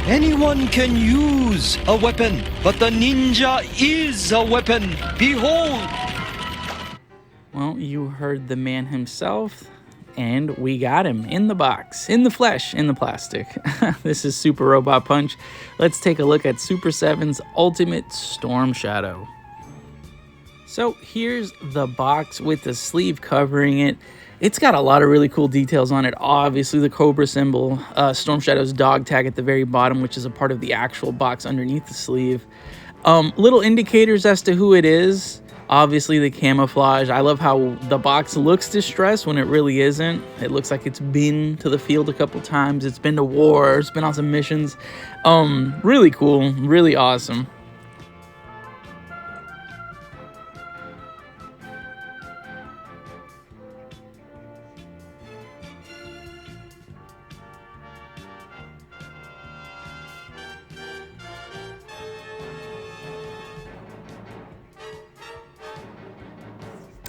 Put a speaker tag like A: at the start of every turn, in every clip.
A: Anyone can use a weapon, but the ninja is a weapon. Behold!
B: Well, you heard the man himself, and we got him in the box, in the flesh, in the plastic. This is Super Robot Punch. Let's take a look at Super 7's Ultimate Storm Shadow. So here's the box with the sleeve covering it. It's got a lot of really cool details on it. Obviously, the Cobra symbol, Storm Shadow's dog tag at the very bottom, which is a part of the actual box underneath the sleeve. Little indicators as to who it is. Obviously, the camouflage. I love how the box looks distressed when it really isn't. It looks like it's been to the field a couple times. It's been to war. It's been on some missions. Really cool. Really awesome.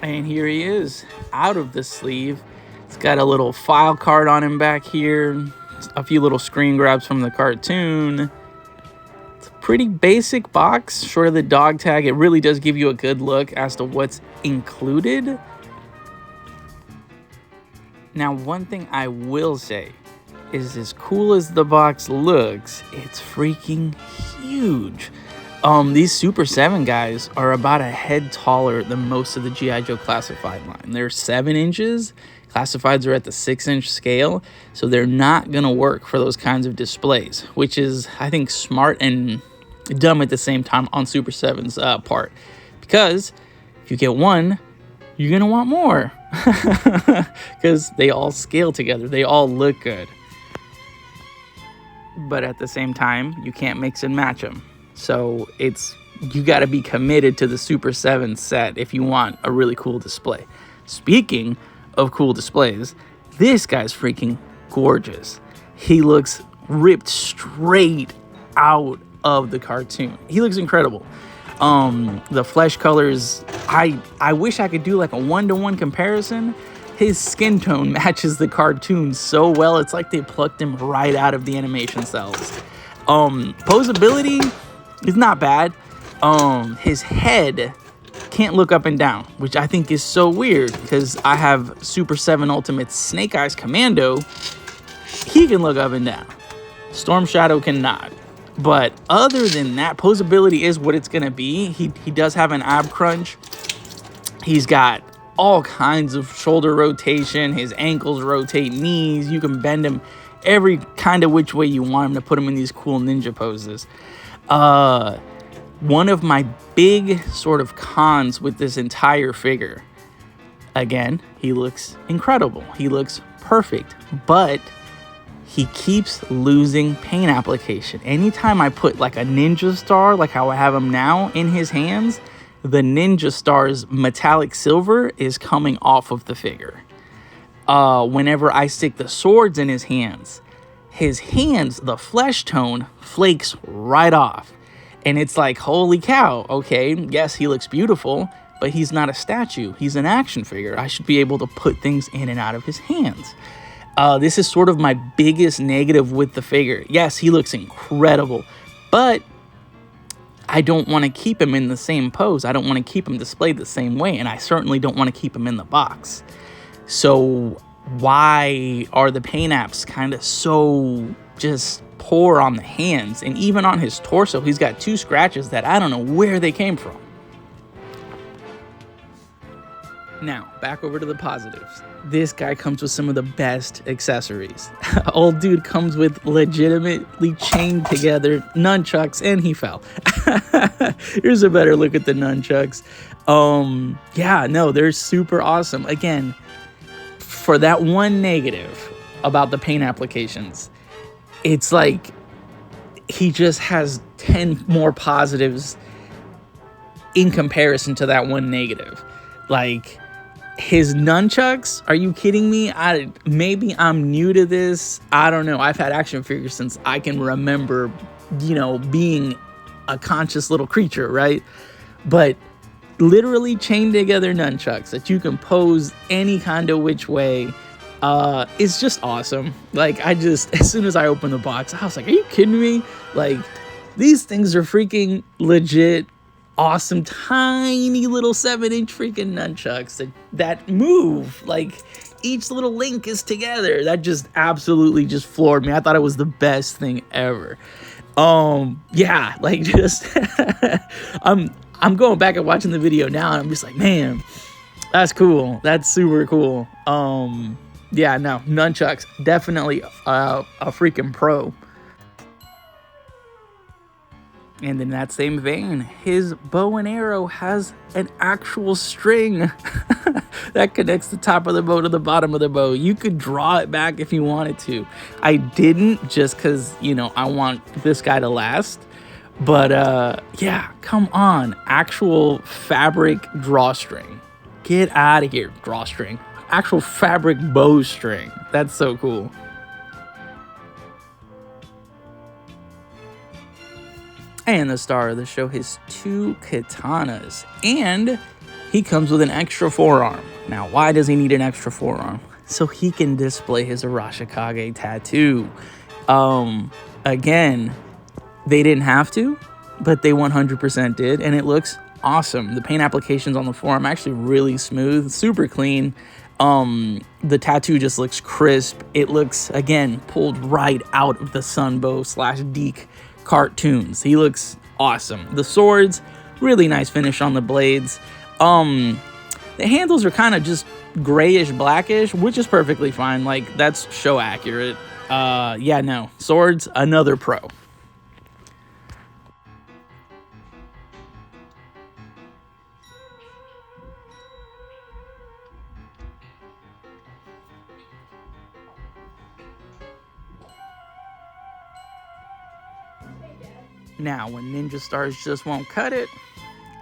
B: And here he is, out of the sleeve. It's got a little file card on him back here, a few little screen grabs from the cartoon. It's a pretty basic box, short of the dog tag. It really does give you a good look as to what's included. Now, one thing I will say is, as cool as the box looks, it's freaking huge. These Super 7 guys are about a head taller than most of the G.I. Joe classified line. They're 7 inches. Classifieds are at the 6-inch scale, so they're not going to work for those kinds of displays, which is, I think, smart and dumb at the same time on Super 7's part. Because if you get one, you're going to want more. Because they all scale together. They all look good. But at the same time, you can't mix and match them. So you got to be committed to the Super 7 set if you want a really cool display. Speaking of cool displays, this guy's freaking gorgeous. He looks ripped straight out of the cartoon. He looks incredible. The flesh colors, I wish I could do like a 1-to-1 comparison. His skin tone matches the cartoon so well. It's like they plucked him right out of the animation cells. Posability is not bad. His head can't look up and down, which I think is so weird because I have Super 7 Ultimate Snake Eyes Commando. He can look up and down. Storm Shadow cannot. But other than that, posability is what it's gonna be. He does have an ab crunch. He's got all kinds of shoulder rotation. His ankles rotate, knees. You can bend him every kind of which way you want him to put him in these cool ninja poses. One of my big sort of cons with this entire figure, again, he looks incredible. He looks perfect, but he keeps losing paint application. Anytime I put like a ninja star, like how I have him now, in his hands, the ninja star's metallic silver is coming off of the figure. Whenever I stick the swords in his hands, the flesh tone flakes right off. And it's like, holy cow, okay, yes, he looks beautiful, but he's not a statue. He's an action figure. I should be able to put things in and out of his hands. This is sort of my biggest negative with the figure. Yes, he looks incredible, but I don't want to keep him in the same pose. I don't want to keep him displayed the same way, and I certainly don't want to keep him in the box. So why are the paint apps kind of so just poor on the hands? And even on his torso, he's got 2 scratches that I don't know where they came from. Now, back over to the positives. This guy comes with some of the best accessories. Old dude comes with legitimately chained together nunchucks, and he fell. Here's a better look at the nunchucks. Yeah, no, they're super awesome. Again, for that one negative about the paint applications, it's like he just has 10 more positives in comparison to that one negative. Like, his nunchucks, are you kidding me? Maybe I'm new to this. I don't know. I've had action figures since I can remember, being a conscious little creature, right? But literally chained together nunchucks that you can pose any kind of which way. It's just awesome. Like, as soon as I opened the box, I was like, are you kidding me? Like, these things are freaking legit awesome, tiny little 7-inch freaking nunchucks that move. Like, each little link is together. That just absolutely just floored me. I thought it was the best thing ever. Yeah, like, just I'm going back and watching the video now, and I'm just like, man, that's cool. That's super cool. Yeah, no, nunchucks, definitely a freaking pro. And in that same vein, his bow and arrow has an actual string that connects the top of the bow to the bottom of the bow. You could draw it back if you wanted to. I didn't, just because, you know, I want this guy to last. But yeah, come on. Actual fabric drawstring. Get out of here, drawstring. Actual fabric bowstring. That's so cool. And the star of the show has 2 katanas, and he comes with an extra forearm. Now, why does he need an extra forearm? So he can display his Arashikage tattoo. Again, they didn't have to, but they 100% did, and it looks awesome. The paint applications on the forearm actually really smooth, super clean. The tattoo just looks crisp. It looks, again, pulled right out of the Sunbow / Deke cartoons. He looks awesome. The swords, really nice finish on the blades. The handles are kind of just grayish blackish, which is perfectly fine. Like, that's show accurate. Yeah, no, swords, another pro. Now, when Ninja Stars just won't cut it,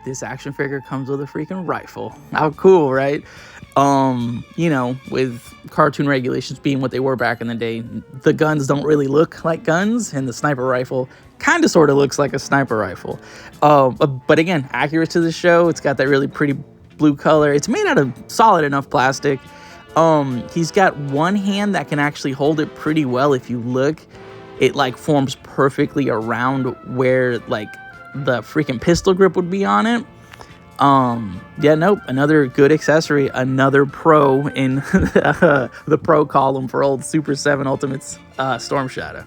B: this action figure comes with a freaking rifle. How cool, right? You know, with cartoon regulations being what they were back in the day, the guns don't really look like guns, and the sniper rifle kind of sort of looks like a sniper rifle. But again, accurate to the show. It's got that really pretty blue color. It's made out of solid enough plastic. He's got one hand that can actually hold it pretty well. If you look, it like forms perfectly around where like the freaking pistol grip would be on it. Yeah, nope, another good accessory, another pro in the pro column for old Super 7 Ultimate's Storm Shadow.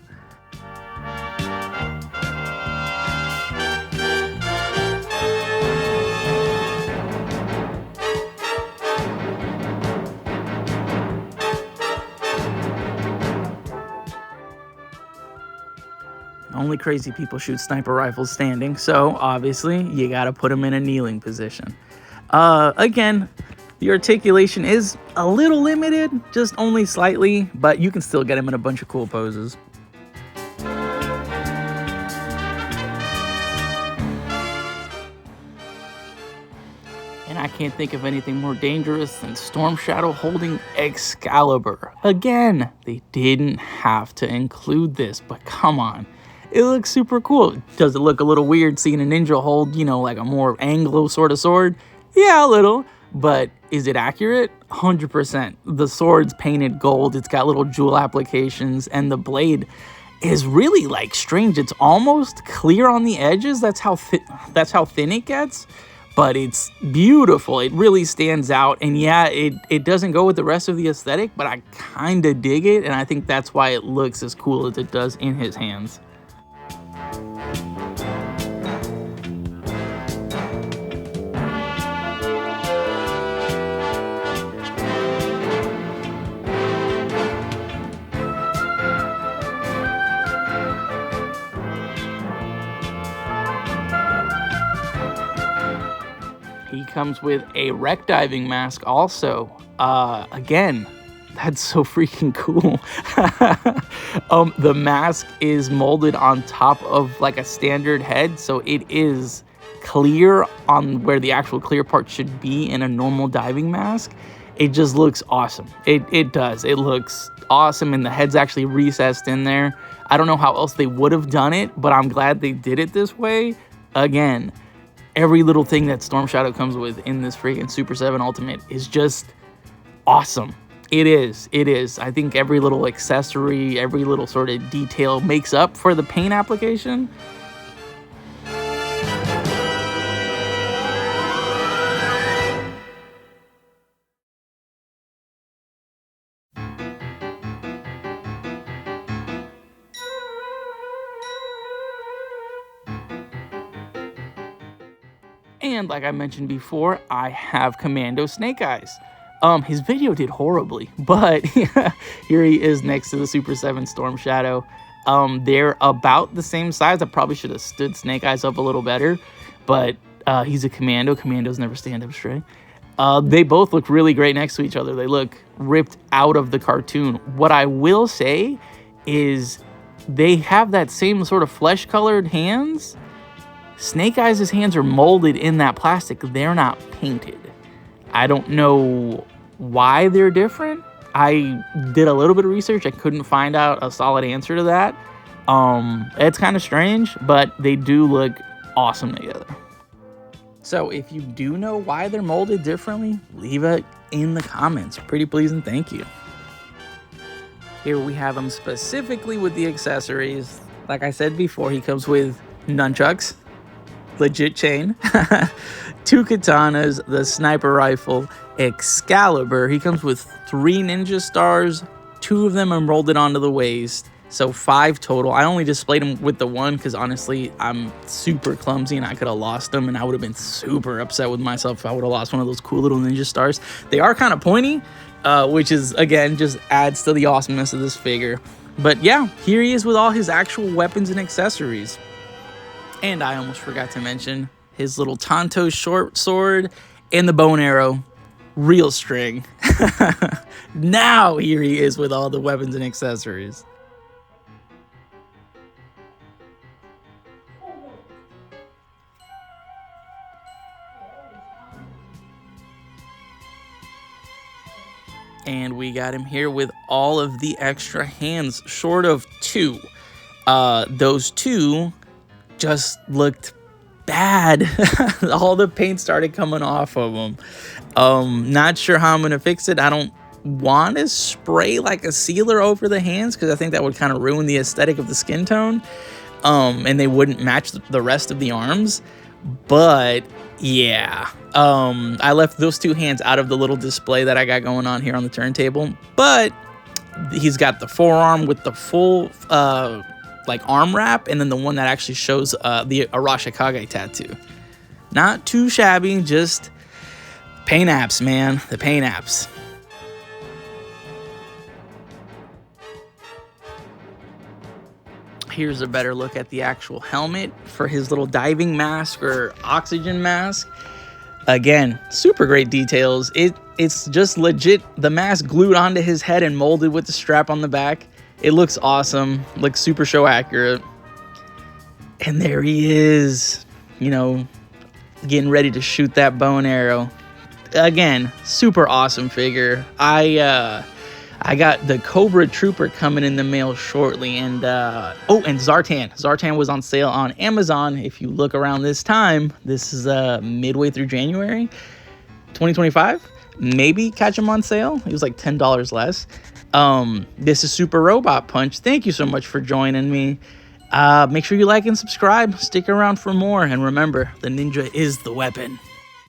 B: Only crazy people shoot sniper rifles standing, so obviously you gotta put them in a kneeling position. Again, the articulation is a little limited, just only slightly, but you can still get him in a bunch of cool poses. And I can't think of anything more dangerous than Storm Shadow holding Excalibur. Again, they didn't have to include this, but come on. It looks super cool. Does it look a little weird seeing a ninja hold, you know, like a more Anglo sort of sword? Yeah, a little. But is it accurate? 100%. The sword's painted gold. It's got little jewel applications. And the blade is really, like, strange. It's almost clear on the edges. That's how thin it gets. But it's beautiful. It really stands out. And yeah, it doesn't go with the rest of the aesthetic, but I kind of dig it. And I think that's why it looks as cool as it does in his hands. He comes with a wreck diving mask also. Again, that's so freaking cool. The mask is molded on top of like a standard head, so it is clear on where the actual clear part should be in a normal diving mask. It just looks awesome. It does. It looks awesome, and the head's actually recessed in there. I don't know how else they would have done it, but I'm glad they did it this way. Again, every little thing that Storm Shadow comes with in this freaking Super 7 Ultimate is just awesome. It is. It is. I think every little accessory, every little sort of detail makes up for the paint application. And like I mentioned before, I have Commando Snake Eyes. His video did horribly, but here he is next to the Super 7 Storm Shadow. They're about the same size. I probably should have stood Snake Eyes up a little better, but he's a Commando. Commandos never stand up straight. They both look really great next to each other. They look ripped out of the cartoon. What I will say is they have that same sort of flesh-colored hands. Snake Eyes' hands are molded in that plastic. They're not painted. I don't know why they're different. I did a little bit of research. I couldn't find out a solid answer to that. It's kind of strange, but they do look awesome together. So if you do know why they're molded differently, leave it in the comments. Pretty please and thank you. Here we have him specifically with the accessories. Like I said before, he comes with nunchucks, legit chain, 2 katanas, the sniper rifle, Excalibur. He comes with 3 ninja stars, 2 of them are molded onto the waist, so 5 total. I only displayed them with the 1 because honestly I'm super clumsy and I could have lost them, and I would have been super upset with myself if I would have lost one of those cool little ninja stars. They are kind of pointy, which is again just adds to the awesomeness of this figure. But yeah, here he is with all his actual weapons and accessories. And I almost forgot to mention his little Tonto short sword and the bow and arrow, real string. Now here he is with all the weapons and accessories. And we got him here with all of the extra hands, short of 2. Those 2 just looked bad. All the paint started coming off of them. Not sure how I'm gonna fix it. I don't want to spray like a sealer over the hands because I think that would kind of ruin the aesthetic of the skin tone, and they wouldn't match the rest of the arms. But yeah, I left those 2 hands out of the little display that I got going on here on the turntable, but he's got the forearm with the full like arm wrap, and then the one that actually shows the Arashikage tattoo. Not too shabby, just paint apps, man. The paint apps. Here's a better look at the actual helmet for his little diving mask or oxygen mask. Again, super great details. It's just legit the mask glued onto his head and molded with the strap on the back. It looks awesome, looks super show accurate. And there he is, you know, getting ready to shoot that bow and arrow. Again, super awesome figure. I got the Cobra Trooper coming in the mail shortly, and oh, and Zartan. Zartan was on sale on Amazon. If you look around this time, this is midway through January 2025. Maybe catch him on sale. It was like $10 less. This is Super Robot Punch. Thank you so much for joining me. Make sure you like and subscribe. Stick around for more, and remember, the ninja is the weapon.